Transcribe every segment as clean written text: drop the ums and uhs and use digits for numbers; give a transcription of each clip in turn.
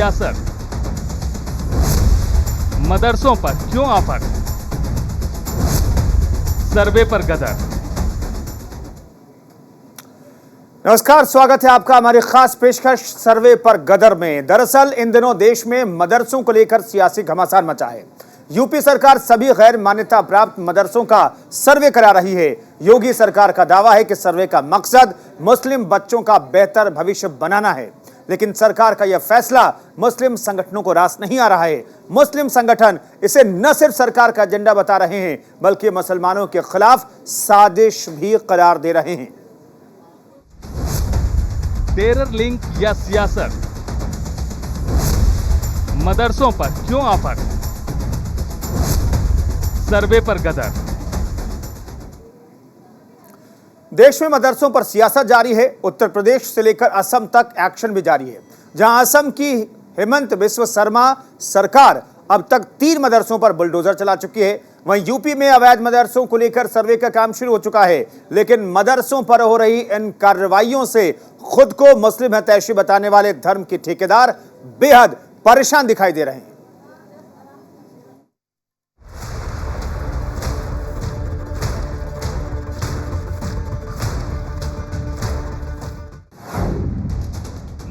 सियासत, मदरसों पर क्यों आफत, सर्वे पर गदर। नमस्कार, स्वागत है आपका हमारी खास पेशकश सर्वे पर गदर में। दरअसल इन दिनों देश में मदरसों को लेकर सियासी घमासान मचा है। यूपी सरकार सभी गैर मान्यता प्राप्त मदरसों का सर्वे करा रही है। योगी सरकार का दावा है कि सर्वे का मकसद मुस्लिम बच्चों का बेहतर भविष्य बनाना है, लेकिन सरकार का यह फैसला मुस्लिम संगठनों को रास नहीं आ रहा है। मुस्लिम संगठन इसे न सिर्फ सरकार का एजेंडा बता रहे हैं, बल्कि मुसलमानों के खिलाफ साजिश भी करार दे रहे हैं। टेरर लिंक या सियासत, मदरसों पर क्यों आफत, सर्वे पर गदर। देश में मदरसों पर सियासत जारी है। उत्तर प्रदेश से लेकर असम तक एक्शन भी जारी है, जहां असम की हेमंत बिस्व शर्मा सरकार अब तक 3 मदरसों पर बुलडोजर चला चुकी है। वहीं यूपी में अवैध मदरसों को लेकर सर्वे का काम शुरू हो चुका है, लेकिन मदरसों पर हो रही इन कार्रवाइयों से खुद को मुस्लिम हितैषी बताने वाले धर्म के ठेकेदार बेहद परेशान दिखाई दे रहे हैं।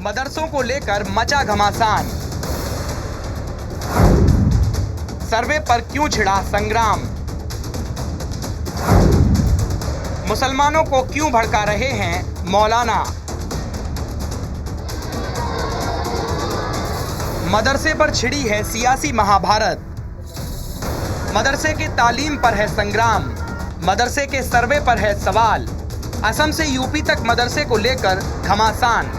मदरसों को लेकर मचा घमासान, सर्वे पर क्यों छिड़ा संग्राम, मुसलमानों को क्यों भड़का रहे हैं मौलाना, मदरसे पर छिड़ी है सियासी महाभारत, मदरसे के तालीम पर है संग्राम, मदरसे के सर्वे पर है सवाल। असम से यूपी तक मदरसे को लेकर घमासान।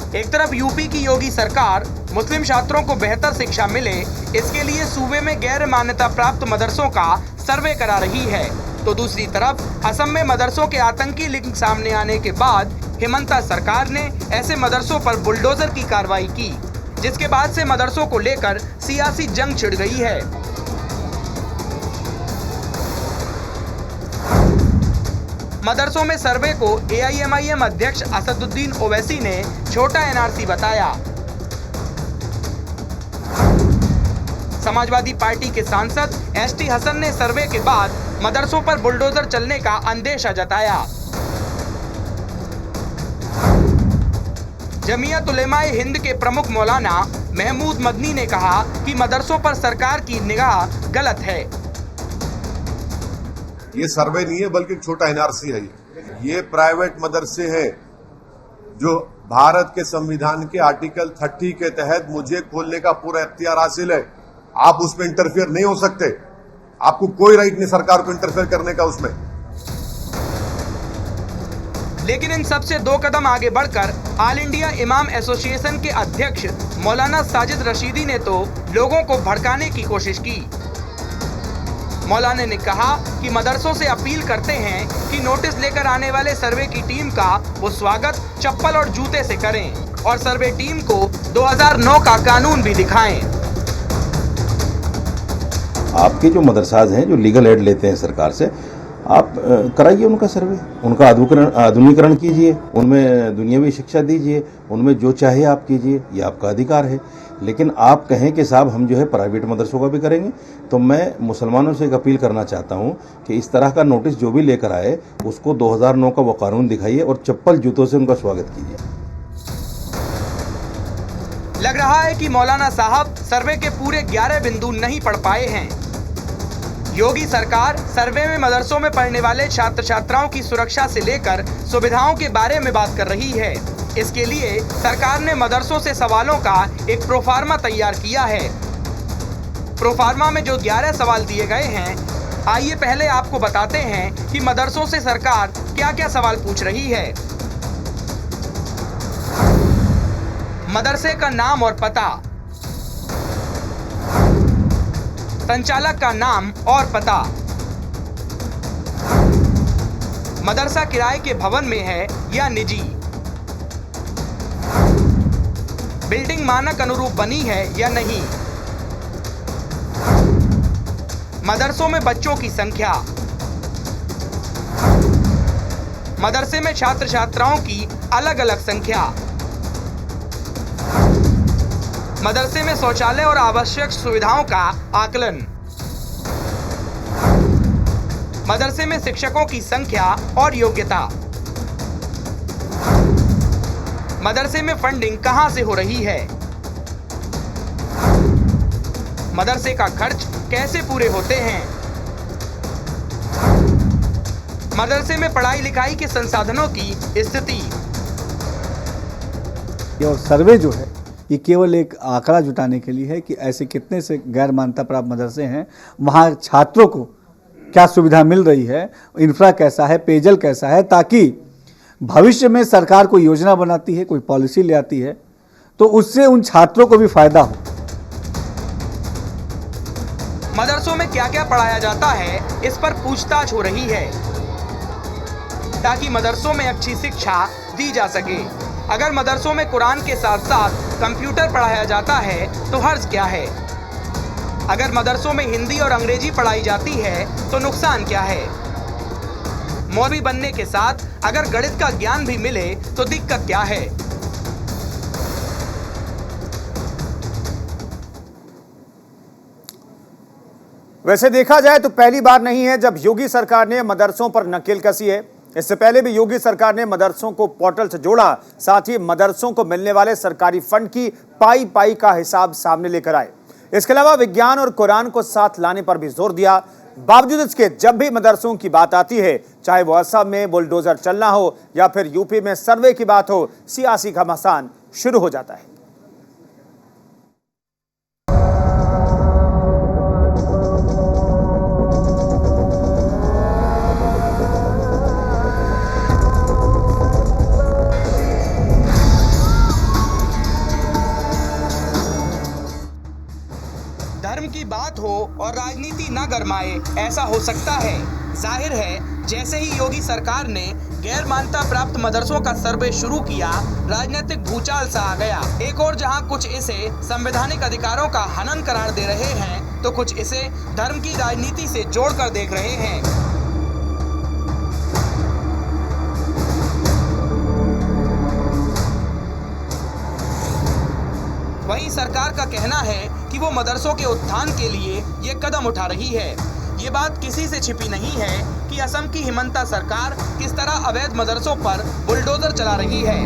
एक तरफ यूपी की योगी सरकार मुस्लिम छात्रों को बेहतर शिक्षा मिले, इसके लिए सूबे में गैर मान्यता प्राप्त मदरसों का सर्वे करा रही है, तो दूसरी तरफ असम में मदरसों के आतंकी लिंक सामने आने के बाद हेमंता सरकार ने ऐसे मदरसों पर बुलडोजर की कार्रवाई की, जिसके बाद से मदरसों को लेकर सियासी जंग छिड़ गई है। मदरसों में सर्वे को AIMIM अध्यक्ष असदुद्दीन ओवैसी ने छोटा NRC बताया। समाजवादी पार्टी के सांसद ST हसन ने सर्वे के बाद मदरसों पर बुलडोजर चलने का अंदेशा जताया। जमीयत उलेमाए हिंद के प्रमुख मौलाना महमूद मदनी ने कहा कि मदरसों पर सरकार की निगाह गलत है। ये सर्वे नहीं है बल्कि छोटा NRC है। ये प्राइवेट मदरसे हैं जो भारत के संविधान के आर्टिकल 30 के तहत मुझे खोलने का पूरा इख्तियार हासिल है। आप उसमें इंटरफेयर नहीं हो सकते। आपको कोई राइट नहीं सरकार को इंटरफेयर करने का उसमें। लेकिन इन सबसे 2 कदम आगे बढ़कर ऑल इंडिया इमाम एसोसिएशन के अध्यक्ष मौलाना साजिद रशीदी ने तो लोगों को भड़काने की कोशिश की। मौलाना ने कहा कि मदरसों से अपील करते हैं कि नोटिस लेकर आने वाले सर्वे की टीम का वो स्वागत चप्पल और जूते से करें और सर्वे टीम को 2009 का कानून भी दिखाएं। आपके जो मदरसाज हैं जो लीगल एड लेते हैं सरकार से, आप कराइए उनका सर्वे, उनका आधुनिकीकरण कीजिए, उनमें दुनियावी शिक्षा दीजिए, उनमें जो चाहे आप कीजिए, ये आपका अधिकार है। लेकिन आप कहें कि साहब हम जो है प्राइवेट मदरसों का भी करेंगे, तो मैं मुसलमानों से एक अपील करना चाहता हूं कि इस तरह का नोटिस जो भी लेकर आए उसको 2009 का वो कानून दिखाइए और चप्पल जूतों से उनका स्वागत कीजिए। लग रहा है कि मौलाना साहब सर्वे के पूरे 11 बिंदु नहीं पढ़ पाए हैं। योगी सरकार सर्वे में मदरसों में पढ़ने वाले छात्र छात्राओं की सुरक्षा से लेकर सुविधाओं के बारे में बात कर रही है। इसके लिए सरकार ने मदरसों से सवालों का एक प्रोफार्मा तैयार किया है। प्रोफार्मा में जो 11 सवाल दिए गए हैं, आइए पहले आपको बताते हैं कि मदरसों से सरकार क्या क्या सवाल पूछ रही है। मदरसे का नाम और पता, संचालक का नाम और पता, मदरसा किराए के भवन में है या निजी, बिल्डिंग मानक अनुरूप बनी है या नहीं, मदरसों में बच्चों की संख्या, मदरसे में छात्र छात्राओं की अलग अलग संख्या, मदरसे में शौचालय और आवश्यक सुविधाओं का आकलन। मदरसे में शिक्षकों की संख्या और योग्यता। मदरसे में फंडिंग कहां से हो रही है। मदरसे का खर्च कैसे पूरे होते हैं। मदरसे में पढ़ाई लिखाई के संसाधनों की स्थिति। और सर्वे जो है ये केवल एक आंकड़ा जुटाने के लिए है कि ऐसे कितने से गैर मान्यता प्राप्त मदरसे हैं, वहाँ छात्रों को क्या सुविधा मिल रही है, इंफ्रा कैसा है, पेयजल कैसा है, ताकि भविष्य में सरकार कोई योजना बनाती है, कोई पॉलिसी ले आती है तो उससे उन छात्रों को भी फायदा हो। मदरसों में क्या क्या पढ़ाया जाता है, इस पर पूछताछ हो रही है ताकि मदरसों में अच्छी शिक्षा दी जा सके। अगर मदरसों में कुरान के साथ साथ कंप्यूटर पढ़ाया जाता है तो हर्ज क्या है। अगर मदरसों में हिंदी और अंग्रेजी पढ़ाई जाती है तो नुकसान क्या है। मौलवी बनने के साथ अगर गणित का ज्ञान भी मिले तो दिक्कत क्या है। वैसे देखा जाए तो पहली बार नहीं है जब योगी सरकार ने मदरसों पर नकेल कसी है। इससे पहले भी योगी सरकार ने मदरसों को पोर्टल से जोड़ा, साथ ही मदरसों को मिलने वाले सरकारी फंड की पाई पाई का हिसाब सामने लेकर आए। इसके अलावा विज्ञान और कुरान को साथ लाने पर भी जोर दिया। बावजूद इसके जब भी मदरसों की बात आती है, चाहे वो असम में बुलडोजर चलना हो या फिर यूपी में सर्वे की बात हो, सियासी घमासान शुरू हो जाता है। धर्म की बात हो और राजनीति न गरमाए, ऐसा हो सकता है। जाहिर है जैसे ही योगी सरकार ने गैर मान्यता प्राप्त मदरसों का सर्वे शुरू किया, राजनीतिक भूचाल सा आ गया। एक और जहां कुछ इसे संवैधानिक अधिकारों का हनन करार दे रहे हैं तो कुछ इसे धर्म की राजनीति से जोड़कर देख रहे हैं। वहीं सरकार का कहना है कि वो मदरसों के उत्थान के लिए ये कदम उठा रही है। ये बात किसी से छिपी नहीं है कि असम की हिमंता सरकार किस तरह अवैध मदरसों पर बुलडोजर चला रही है।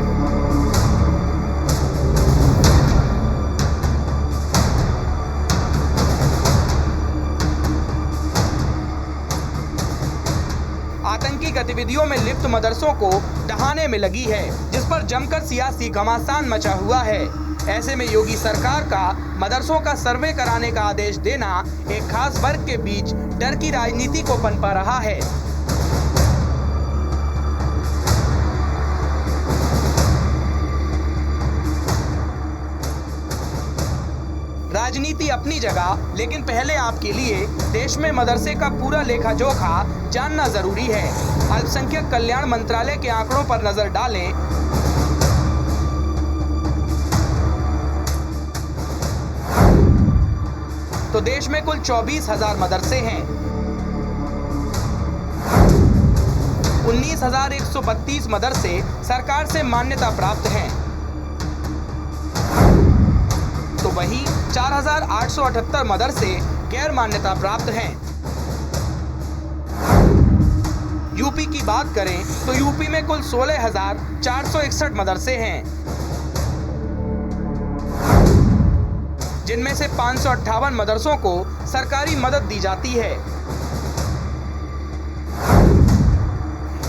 आतंकी गतिविधियों में लिप्त मदरसों को ढहाने में लगी है, जिस पर जमकर सियासी घमासान मचा हुआ है। ऐसे में योगी सरकार का मदरसों का सर्वे कराने का आदेश देना एक खास वर्ग के बीच डर की राजनीति को पनपा रहा है। राजनीति अपनी जगह, लेकिन पहले आपके लिए देश में मदरसे का पूरा लेखा जोखा जानना जरूरी है। अल्पसंख्यक कल्याण मंत्रालय के आंकड़ों पर नजर डालें तो देश में कुल 24,000 मदरसे हैं। 19,132 मदरसे सरकार से मान्यता प्राप्त हैं, तो वहीं 4,878 मदरसे गैर मान्यता प्राप्त हैं। यूपी की बात करें तो यूपी में कुल 16,461 मदरसे हैं, जिनमें से 558 मदरसों को सरकारी मदद दी जाती है।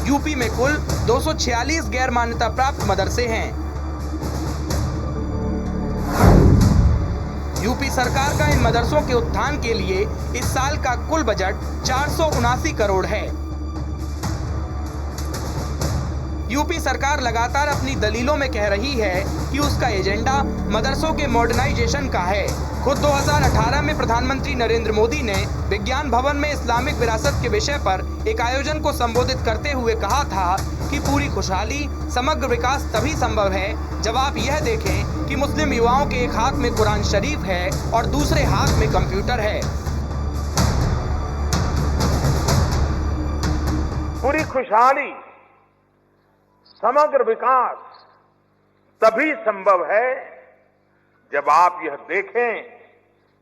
यूपी में कुल 246 गैर मान्यता प्राप्त मदरसे हैं। यूपी सरकार का इन मदरसों के उत्थान के लिए इस साल का कुल बजट 479 करोड़ है। यूपी सरकार लगातार अपनी दलीलों में कह रही है कि उसका एजेंडा मदरसों के मॉडर्नाइजेशन का है। खुद 2018 में प्रधानमंत्री नरेंद्र मोदी ने विज्ञान भवन में इस्लामिक विरासत के विषय पर एक आयोजन को संबोधित करते हुए कहा था कि पूरी खुशहाली, समग्र विकास तभी संभव है जब आप यह देखें कि मुस्लिम युवाओं के एक हाथ में कुरान शरीफ है और दूसरे हाथ में कंप्यूटर है। पूरी खुशहाली, समग्र विकास तभी संभव है जब आप यह देखें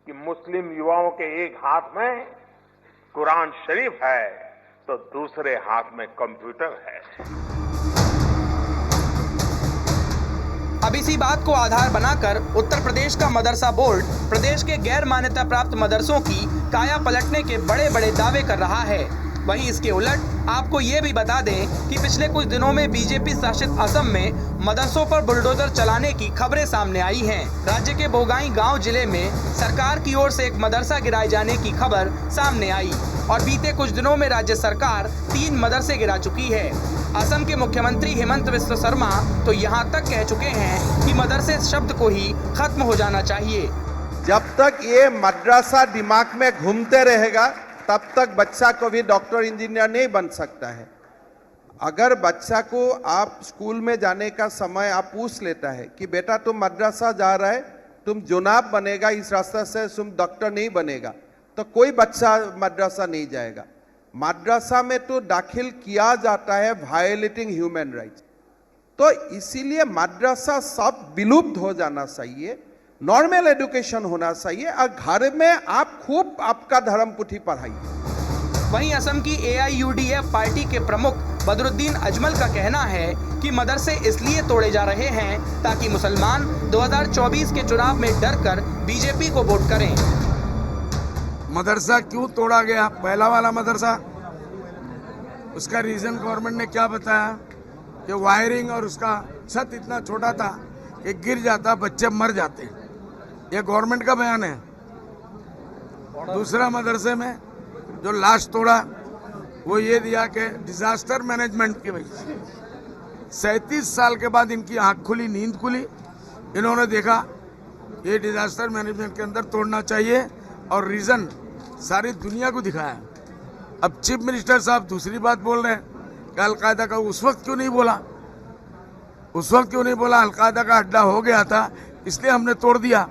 कि मुस्लिम युवाओं के एक हाथ में कुरान शरीफ है तो दूसरे हाथ में कंप्यूटर है। अब इसी बात को आधार बनाकर उत्तर प्रदेश का मदरसा बोर्ड प्रदेश के गैर मान्यता प्राप्त मदरसों की काया पलटने के बड़े बड़े दावे कर रहा है। वहीं इसके उलट आपको ये भी बता दें कि पिछले कुछ दिनों में बीजेपी शासित असम में मदरसों पर बुलडोजर चलाने की खबरें सामने आई हैं। राज्य के बोगाई गांव जिले में सरकार की ओर से एक मदरसा गिराए जाने की खबर सामने आई और बीते कुछ दिनों में राज्य सरकार 3 मदरसे गिरा चुकी है। असम के मुख्यमंत्री हेमंत बिस्वा शर्मा तो यहाँ तक कह चुके हैं कि मदरसे शब्द को ही खत्म हो जाना चाहिए। जब तक ये मद्रासा दिमाग में घूमते रहेगा तब तक बच्चा को भी डॉक्टर इंजीनियर नहीं बन सकता है। अगर बच्चा को आप स्कूल में जाने का समय आप पूछ लेता है कि बेटा तुम मद्रासा जा रहा है, तुम जुनाब बनेगा, इस रास्ते से तुम डॉक्टर नहीं बनेगा, तो कोई बच्चा मद्रासा नहीं जाएगा। मद्रासा में तो दाखिल किया जाता है वायलेटिंग ह्यूमन राइट्स। तो इसीलिए मद्रासा सब विलुप्त हो जाना चाहिए, नॉर्मल एजुकेशन होना चाहिए और घर में आप खूब आपका धर्म पुथी पढ़ाइए। वहीं असम की AIUDF पार्टी के प्रमुख बदरुद्दीन अजमल का कहना है कि मदरसे इसलिए तोड़े जा रहे हैं ताकि मुसलमान 2024 के चुनाव में डरकर बीजेपी को वोट करें। मदरसा क्यों तोड़ा गया? पहला वाला मदरसा, उसका रीजन गवर्नमेंट ने क्या बताया कि वायरिंग और उसका छत इतना छोटा था कि गिर जाता, बच्चे मर जाते। ये गवर्नमेंट का बयान है। दूसरा मदरसे में जो लास्ट तोड़ा वो ये दिया कि डिजास्टर मैनेजमेंट की वजह से 37 साल के बाद इनकी आंख खुली, नींद खुली, इन्होंने देखा ये डिजास्टर मैनेजमेंट के अंदर तोड़ना चाहिए और रीजन सारी दुनिया को दिखाया। अब चीफ मिनिस्टर साहब दूसरी बात बोल रहे हैं कि अलकायदा का उस वक्त क्यों नहीं बोला, अलकायदा का अड्डा हो गया था इसलिए हमने तोड़ दिया।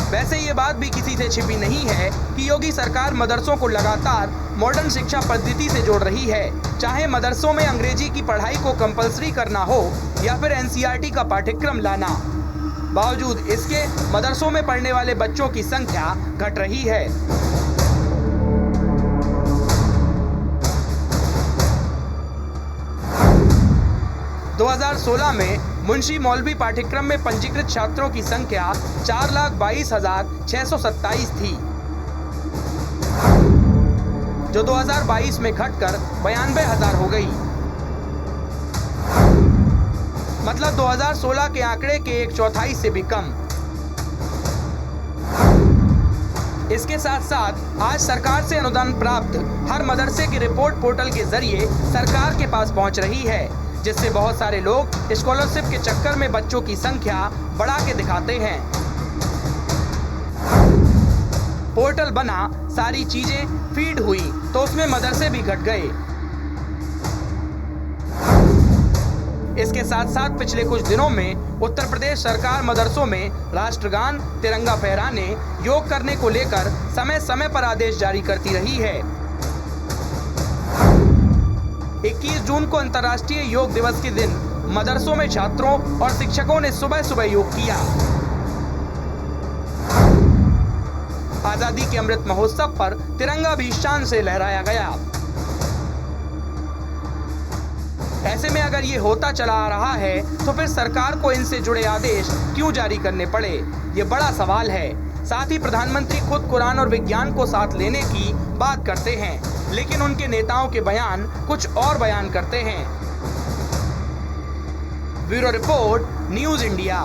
वैसे ये बात भी किसी से छिपी नहीं है कि योगी सरकार मदरसों को लगातार मॉडर्न शिक्षा पद्धति से जोड़ रही है, चाहे मदरसों में अंग्रेजी की पढ़ाई को कंपलसरी करना हो या फिर NCERT का पाठ्यक्रम लाना। बावजूद इसके मदरसों में पढ़ने वाले बच्चों की संख्या घट रही है। 2016 में मुंशी मौलवी पाठ्यक्रम में पंजीकृत छात्रों की संख्या 4,22,627 थी, जो 2022 में घटकर 92,000 हो गई। मतलब 2016 के आंकड़े के 1/4 से भी कम। इसके साथ साथ आज सरकार से अनुदान प्राप्त हर मदरसे की रिपोर्ट पोर्टल के जरिए सरकार के पास पहुंच रही है, जिससे बहुत सारे लोग स्कॉलरशिप के चक्कर में बच्चों की संख्या बढ़ा के दिखाते हैं। पोर्टल बना, सारी चीजें फीड हुई तो उसमें मदरसे भी घट गए। इसके साथ साथ पिछले कुछ दिनों में उत्तर प्रदेश सरकार मदरसों में राष्ट्रगान, तिरंगा फहराने, योग करने को लेकर समय समय पर आदेश जारी करती रही है। 21 जून को अंतर्राष्ट्रीय योग दिवस के दिन मदरसों में छात्रों और शिक्षकों ने सुबह सुबह योग किया। आजादी के अमृत महोत्सव पर तिरंगा भी शान से लहराया गया। ऐसे में अगर ये होता चला आ रहा है तो फिर सरकार को इनसे जुड़े आदेश क्यों जारी करने पड़े, ये बड़ा सवाल है। साथ ही प्रधानमंत्री खुद कुरान और विज्ञान को साथ लेने की बात करते हैं, लेकिन उनके नेताओं के बयान कुछ और बयान करते हैं। Bureau report, news India.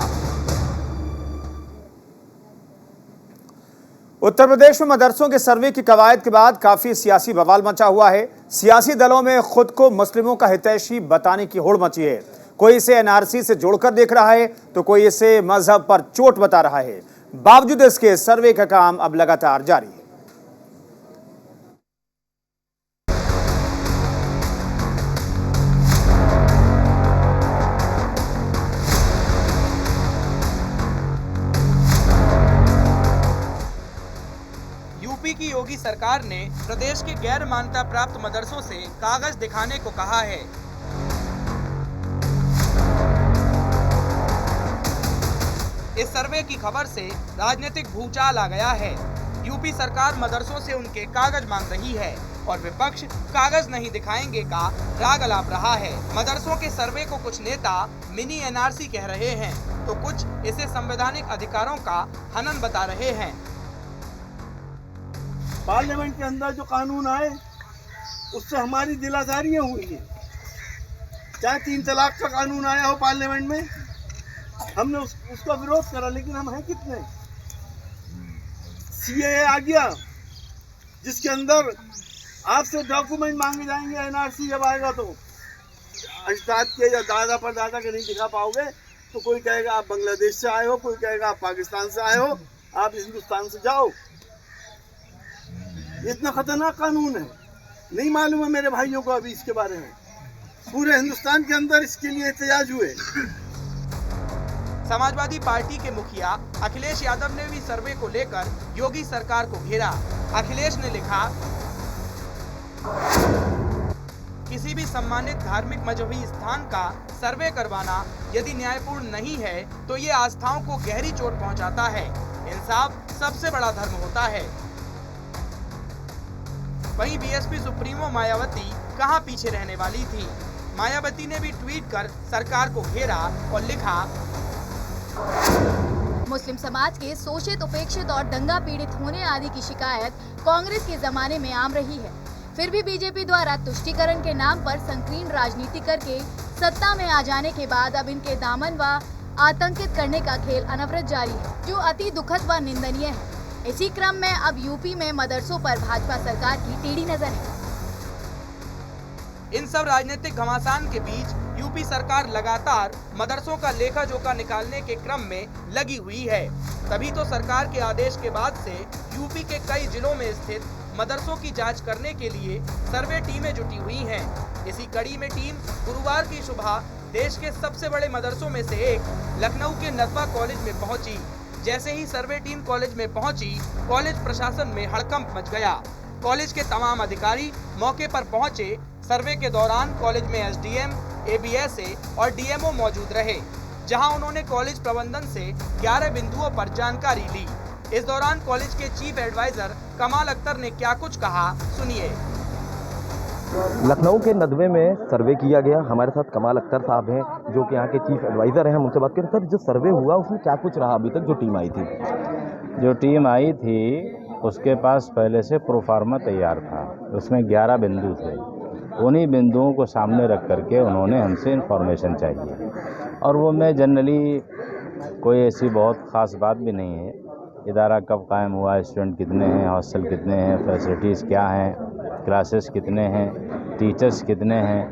Uttar Pradesh में मदरसों के सर्वे की कवायद के बाद काफी सियासी बवाल मचा हुआ है। सियासी दलों में खुद को मुस्लिमों का हितैषी बताने की होड़ मची है। कोई इसे NRC से जोड़कर देख रहा है तो कोई इसे मजहब पर चोट बता रहा है। बावजूद इसके सर्वे का काम अब लगातार जारी है। यूपी की योगी सरकार ने प्रदेश के गैर मान्यता प्राप्त मदरसों से कागज दिखाने को कहा है। इस सर्वे की खबर से राजनीतिक भूचाल आ गया है। यूपी सरकार मदरसों से उनके कागज मांग रही है और विपक्ष कागज नहीं दिखाएंगे का राग अलाप रहा है। मदरसों के सर्वे को कुछ नेता मिनी एनआरसी कह रहे हैं तो कुछ इसे संवैधानिक अधिकारों का हनन बता रहे हैं। पार्लियामेंट के अंदर जो कानून आए उससे हमारी दिलासारियां हुई हैं। चाहे 3 तलाक का कानून आया हो पार्लियामेंट में, हमने उसका विरोध करा, लेकिन हम हैं कितने। सीएए आ गया जिसके अंदर आपसे डॉक्यूमेंट मांगे जाएंगे, एनआरसी जब आएगा तो अजदाद के या दादा परदादा के नहीं दिखा पाओगे तो कोई कहेगा आप बांग्लादेश से आए हो, कोई कहेगा आप पाकिस्तान से आए हो, आप हिंदुस्तान से जाओ। इतना खतरनाक कानून है, नहीं मालूम है मेरे भाइयों को अभी इसके बारे में। पूरे हिंदुस्तान के अंदर इसके लिए एहतजाज हुए। समाजवादी पार्टी के मुखिया अखिलेश यादव ने भी सर्वे को लेकर योगी सरकार को घेरा। अखिलेश ने लिखा, किसी भी सम्मानित धार्मिक मजहबी स्थान का सर्वे करवाना यदि न्यायपूर्ण नहीं है तो ये आस्थाओं को गहरी चोट पहुंचाता है। इंसाफ सबसे बड़ा धर्म होता है। वहीं बीएसपी सुप्रीमो मायावती कहां पीछे रहने वाली थी। मायावती ने भी ट्वीट कर सरकार को घेरा और लिखा, मुस्लिम समाज के शोषित, उपेक्षित और दंगा पीड़ित होने आदि की शिकायत कांग्रेस के जमाने में आम रही है। फिर भी बीजेपी द्वारा तुष्टीकरण के नाम पर संकीर्ण राजनीति करके सत्ता में आ जाने के बाद अब इनके दामन व आतंकित करने का खेल अनवरत जारी है, जो अति दुखद व निंदनीय है। इसी क्रम में अब यूपी में मदरसों पर भाजपा सरकार की टेढ़ी नजर है। इन सब राजनीतिक घमासान के बीच यूपी सरकार लगातार मदरसों का लेखा जोखा निकालने के क्रम में लगी हुई है। तभी तो सरकार के आदेश के बाद से यूपी के कई जिलों में स्थित मदरसों की जांच करने के लिए सर्वे टीमें जुटी हुई हैं। इसी कड़ी में टीम गुरुवार की सुबह देश के सबसे बड़े मदरसों में से एक लखनऊ के नदवा कॉलेज में पहुंची। जैसे ही सर्वे टीम कॉलेज में पहुंची, कॉलेज प्रशासन में हड़कंप मच गया। कॉलेज के तमाम अधिकारी मौके पर पहुंचे। सर्वे के दौरान कॉलेज में एसडीएम, एबीएसए और डीएमओ मौजूद रहे, जहां उन्होंने कॉलेज प्रबंधन से 11 बिंदुओं पर जानकारी ली। इस दौरान कॉलेज के चीफ एडवाइजर कमाल अख्तर ने क्या कुछ कहा, सुनिए। लखनऊ के नदवे में सर्वे किया गया। हमारे साथ कमाल अख्तर साहब हैं जो कि यहाँ के चीफ एडवाइज़र हैं। हम उनसे बात करें, सर जो सर्वे हुआ उसमें क्या कुछ रहा अभी तक? जो टीम आई थी उसके पास पहले से प्रोफार्मा तैयार था, उसमें 11 बिंदु थे। उन्हीं बिंदुओं को सामने रख करके उन्होंने हमसे इन्फॉर्मेशन चाहिए, और वो मैं जनरली कोई ऐसी बहुत ख़ास बात भी नहीं है। इदारा कब कायम हुआ, स्टूडेंट कितने हैं, हॉस्टल कितने हैं, फैसिलिटीज़ क्या हैं, क्लासेस कितने हैं, टीचर्स कितने हैं,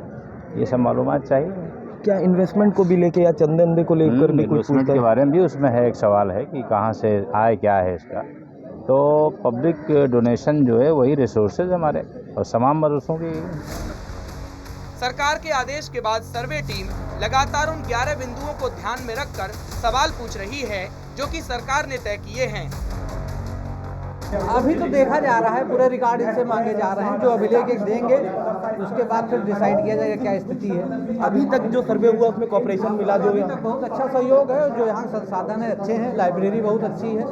ये सब मालूमात चाहिए। क्या इन्वेस्टमेंट को भी लेके या चंदे अंदे को लेकर भी कुछ इन्वेस्टमेंट के बारे में भी उसमें है एक सवाल है कि कहाँ से आए, क्या है इसका। तो पब्लिक डोनेशन जो है वही रिसोर्सेज हमारे और तमाम मदरसों की। सरकार के आदेश के बाद सर्वे टीम लगातार उन 11 बिंदुओं को ध्यान में रखकर सवाल पूछ रही है जो कि सरकार ने तय किए हैं। अभी तो देखा जा रहा है, पूरे रिकॉर्ड इनसे मांगे जा रहे हैं, जो अभिलेख देंगे उसके बाद फिर डिसाइड किया जाएगा क्या स्थिति है। अभी तक जो सर्वे हुआ उसमें कॉपरेशन मिला, जो बहुत अच्छा सहयोग है, जो यहाँ संसाधन है अच्छे हैं, लाइब्रेरी बहुत अच्छी है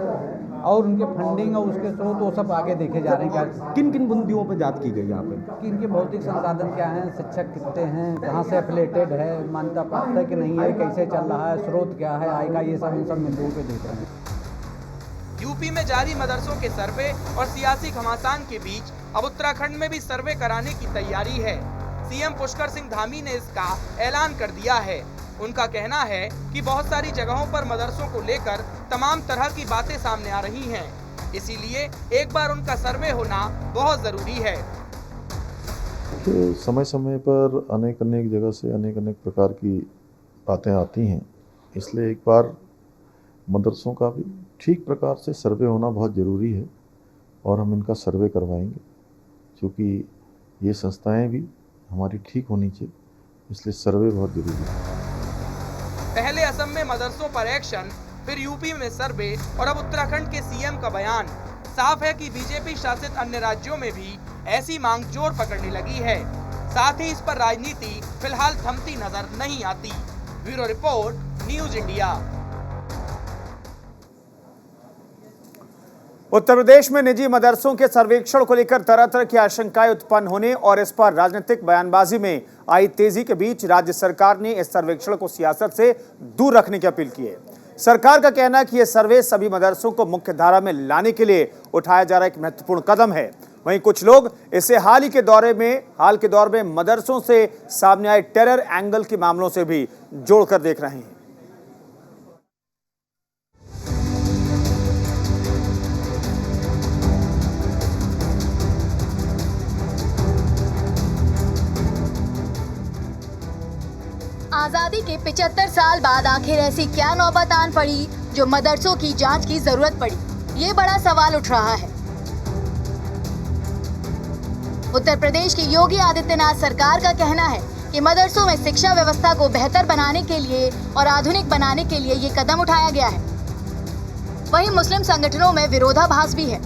और उनके फंडिंग और उसके स्रोत वो सब आगे देखे जा रहे हैं। किन किन बिंदुओं पर जांच की गई यहाँ पे? कि इनके भौतिक संसाधन क्या हैं, शिक्षक कितने हैं, कहाँ से एफिलेटेड है, मान्यता प्राप्त है कि नहीं है, कैसे चल रहा है, स्रोत क्या है आय का, ये सब इन सब बिंदुओं पे देख रहे हैं। यूपी में जारी मदरसों के सर्वे और सियासी घमासान के बीच अब उत्तराखंड में भी सर्वे कराने की तैयारी है। सीएम पुष्कर सिंह धामी ने इसका ऐलान कर दिया है। उनका कहना है कि बहुत सारी जगहों पर मदरसों को लेकर तमाम तरह की बातें सामने आ रही हैं, इसीलिए एक बार उनका सर्वे होना बहुत जरूरी है। समय समय पर अनेक जगह से अनेक प्रकार की बातें आती हैं, इसलिए एक बार मदरसों का भी ठीक प्रकार से सर्वे होना बहुत ज़रूरी है और हम इनका सर्वे करवाएंगे, क्योंकि ये संस्थाएं भी हमारी ठीक होनी चाहिए, इसलिए सर्वे बहुत ज़रूरी है। पहले असम में मदरसों पर एक्शन, फिर यूपी में सर्वे और अब उत्तराखंड के सीएम का बयान। साफ है कि बीजेपी शासित अन्य राज्यों में भी ऐसी मांग जोर पकड़ने लगी है। साथ ही इस पर राजनीति फिलहाल थमती नजर नहीं आती। Bureau report, news India. Uttar Pradesh में निजी मदरसों के सर्वेक्षण को लेकर तरह तरह की आशंकाएं उत्पन्न होने और इस पर राजनीतिक बयानबाजी में आई तेजी के बीच राज्य सरकार ने इस सर्वेक्षण को सियासत से दूर रखने की अपील की है। सरकार का कहना है कि यह सर्वे सभी मदरसों को मुख्य धारा में लाने के लिए उठाया जा रहा एक महत्वपूर्ण कदम है। वहीं कुछ लोग इसे हाल के दौर में मदरसों से सामने आए टेरर एंगल के मामलों से भी जोड़कर देख रहे हैं। आजादी के 75 साल बाद आखिर ऐसी क्या नौबत आन पड़ी जो मदरसों की जांच की जरूरत पड़ी, ये बड़ा सवाल उठ रहा है। उत्तर प्रदेश की योगी आदित्यनाथ सरकार का कहना है कि मदरसों में शिक्षा व्यवस्था को बेहतर बनाने के लिए और आधुनिक बनाने के लिए ये कदम उठाया गया है। वहीं मुस्लिम संगठनों में विरोधाभास भी है।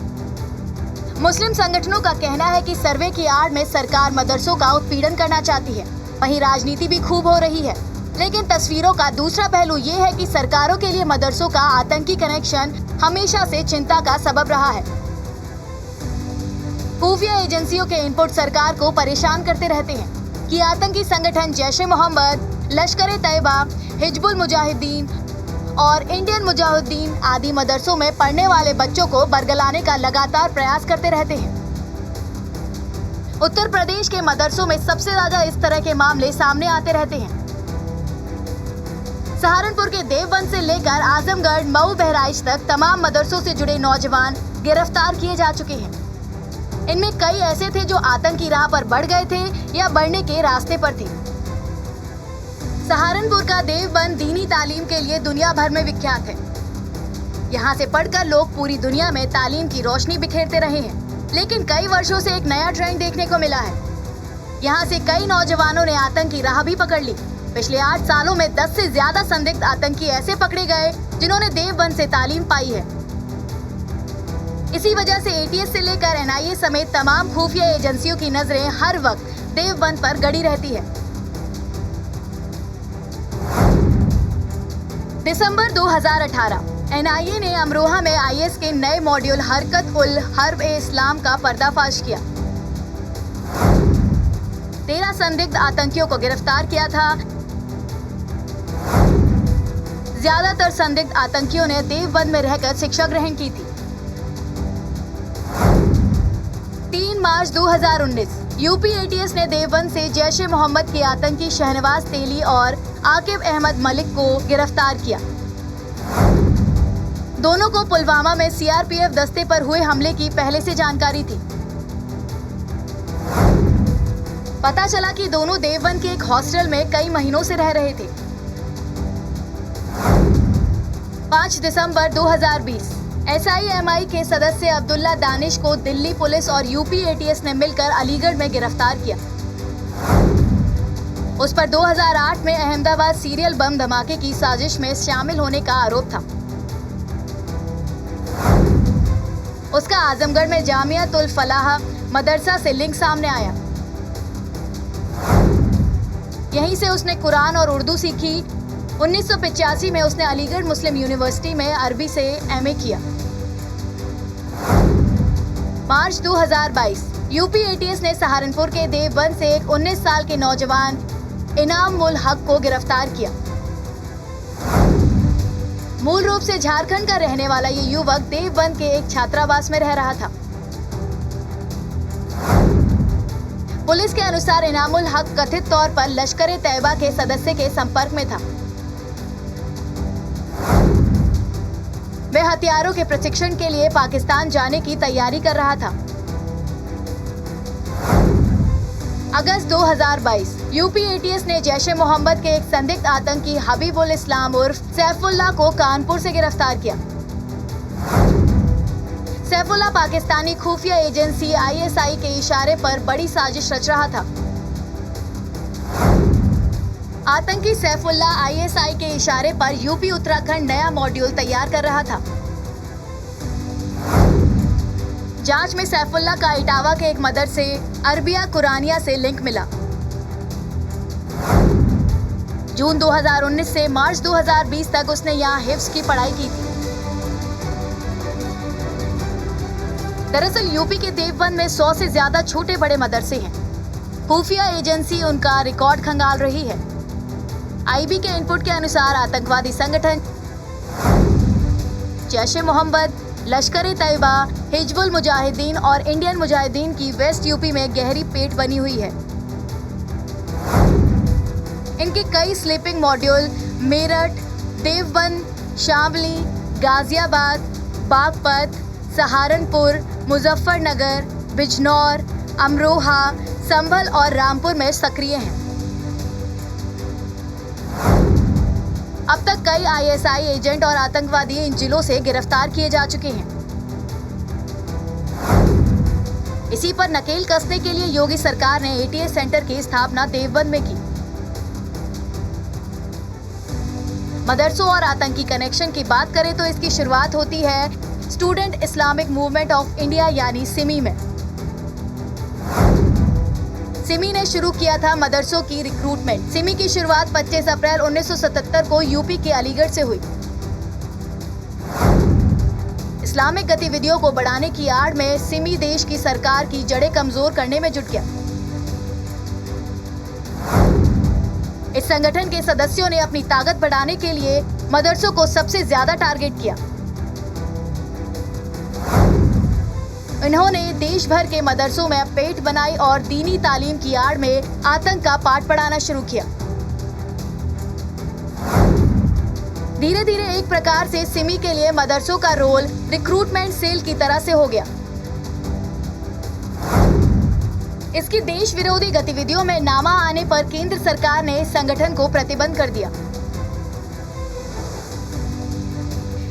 मुस्लिम संगठनों का कहना है कि सर्वे की आड़ में सरकार मदरसों का उत्पीड़न करना चाहती है। वहीं राजनीति भी खूब हो रही है, लेकिन तस्वीरों का दूसरा पहलू ये है कि सरकारों के लिए मदरसों का आतंकी कनेक्शन हमेशा से चिंता का सबब रहा है। खुफिया एजेंसियों के इनपुट सरकार को परेशान करते रहते हैं कि आतंकी संगठन जैश ए मोहम्मद, लश्कर ए तैयबा, हिजबुल मुजाहिदीन और इंडियन मुजाहिदीन आदि मदरसों में पढ़ने वाले बच्चों को बरगलाने का लगातार प्रयास करते रहते हैं। उत्तर प्रदेश के मदरसों में सबसे ज्यादा इस तरह के मामले सामने आते रहते हैं। सहारनपुर के देवबंद से लेकर आजमगढ़, मऊ, बहराइच तक तमाम मदरसों से जुड़े नौजवान गिरफ्तार किए जा चुके हैं। इनमें कई ऐसे थे जो आतंकी राह पर बढ़ गए थे या बढ़ने के रास्ते पर थे। सहारनपुर का देवबंद दीनी तालीम के लिए दुनिया भर में विख्यात है। यहाँ से पढ़कर लोग पूरी दुनिया में तालीम की रोशनी बिखेरते रहे हैं, लेकिन कई वर्षों से एक नया ट्रेंड देखने को मिला है। यहाँ से कई नौजवानों ने आतंकी राह भी पकड़ ली। पिछले 8 सालों में 10 से ज्यादा संदिग्ध आतंकी ऐसे पकड़े गए जिन्होंने देवबंद से तालीम पाई है। इसी वजह से ATS से लेकर NIA समेत तमाम खुफिया एजेंसियों की नजरें हर वक्त देवबंद पर गड़ी रहती है। दिसंबर 2018 NIA ने अमरोहा में IS के नए मॉड्यूल हरकत उल हर्ब ए इस्लाम का पर्दाफाश किया। 13 संदिग्ध आतंकियों को गिरफ्तार किया था। ज्यादातर संदिग्ध आतंकियों ने देवबंद में रहकर शिक्षा ग्रहण की थी। 3 मार्च 2019 यूपी ATS ने देवबंद से जैश ए मोहम्मद के आतंकी शहनवाज तेली और आकिब अहमद मलिक को गिरफ्तार किया। दोनों को पुलवामा में CRPF दस्ते पर हुए हमले की पहले से जानकारी थी। पता चला कि दोनों देवबंद के एक हॉस्टल में कई महीनों से रह रहे थे। 5 दिसंबर 2020 SIMI के सदस्य अब्दुल्ला दानिश को दिल्ली पुलिस और यूपी ATS ने मिलकर अलीगढ़ में गिरफ्तार किया। उस पर 2008 में अहमदाबाद सीरियल बम धमाके की साजिश में शामिल होने का आरोप था। उसका आजमगढ़ में जामियातुल फलाह मदरसा से लिंक सामने आया। यहीं से उसने कुरान और उर्दू सीखी। 1985 में उसने अलीगढ़ मुस्लिम यूनिवर्सिटी में अरबी से MA किया। मार्च 2022 यूपी ATS ने सहारनपुर के देवबंद से एक 19 साल के नौजवान इनाम उल हक को गिरफ्तार किया। मूल रूप से झारखंड का रहने वाला ये युवक देवबंद के एक छात्रावास में रह रहा था। पुलिस के अनुसार इनाम उल हक कथित तौर पर लश्कर ए तैयबा के सदस्य के संपर्क में था। वह हथियारों के प्रशिक्षण के लिए पाकिस्तान जाने की तैयारी कर रहा था। अगस्त 2022 यूपी ATS ने जैश ए मोहम्मद के एक संदिग्ध आतंकी हबीबुल इस्लाम उर्फ सैफुल्लाह को कानपुर से गिरफ्तार किया। सैफुल्लाह पाकिस्तानी खुफिया एजेंसी ISI के इशारे पर बड़ी साजिश रच रहा था। आतंकी सैफुल्लाह ISI के इशारे पर यूपी उत्तराखंड नया मॉड्यूल तैयार कर रहा था। जांच में सैफुल्लाह का इटावा के एक मदरसे अरबिया कुरानिया से लिंक मिला। जून 2019 से मार्च 2020 तक उसने यहाँ हिफ्ज की पढ़ाई की थी। दरअसल यूपी के देवबंद में 100 से ज्यादा छोटे बड़े मदरसे हैं। खुफिया एजेंसी उनका रिकॉर्ड खंगाल रही है। आईबी के इनपुट के अनुसार आतंकवादी संगठन जैश-ए-मोहम्मद, लश्कर-ए-तैयबा, हिजबुल मुजाहिदीन और इंडियन मुजाहिदीन की वेस्ट यूपी में गहरी पेट बनी हुई है। इनके कई स्लीपिंग मॉड्यूल मेरठ, देवबंद, शामली, गाजियाबाद, बागपत, सहारनपुर, मुजफ्फरनगर, बिजनौर, अमरोहा, संभल और रामपुर में सक्रिय हैं। अब तक कई आईएसआई एजेंट और आतंकवादी इन जिलों से गिरफ्तार किए जा चुके हैं। इसी पर नकेल कसने के लिए योगी सरकार ने एटीएस सेंटर की स्थापना देवबंद में की। मदरसों और आतंकी कनेक्शन की बात करें तो इसकी शुरुआत होती है student Islamic movement of India यानी सिमी में। सिमी ने शुरू किया था मदरसों की रिक्रूटमेंट। सिमी की शुरुआत 25 अप्रैल 1977 को यूपी के अलीगढ़ से हुई। इस्लामिक गतिविधियों को बढ़ाने की आड़ में सिमी देश की सरकार की जड़ें कमजोर करने में जुट गया। इस संगठन के सदस्यों ने अपनी ताकत बढ़ाने के लिए मदरसों को सबसे ज्यादा टारगेट किया। इन्होंने देश भर के मदरसों में पेट बनाई और दीनी तालीम की आड़ में आतंक का पाठ पढ़ाना शुरू किया। धीरे धीरे एक प्रकार से सिमी के लिए मदरसों का रोल रिक्रूटमेंट सेल की तरह से हो गया। इसकी देश विरोधी गतिविधियों में नामा आने पर केंद्र सरकार ने संगठन को प्रतिबंध कर दिया।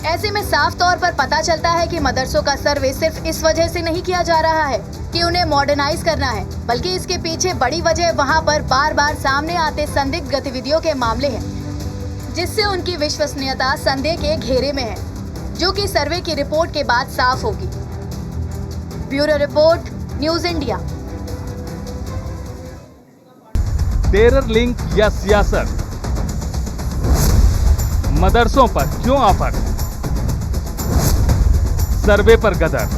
ऐसे में साफ तौर पर पता चलता है कि मदरसों का सर्वे सिर्फ इस वजह से नहीं किया जा रहा है कि उन्हें मॉडर्नाइज करना है, बल्कि इसके पीछे बड़ी वजह वहां पर बार बार सामने आते संदिग्ध गतिविधियों के मामले हैं, जिससे उनकी विश्वसनीयता संदेह के घेरे में है, जो कि सर्वे की रिपोर्ट के बाद साफ होगी। Bureau report, news India. Terror link या सियासत, मदरसों पर क्यों आफत, सर्वे पर गदर।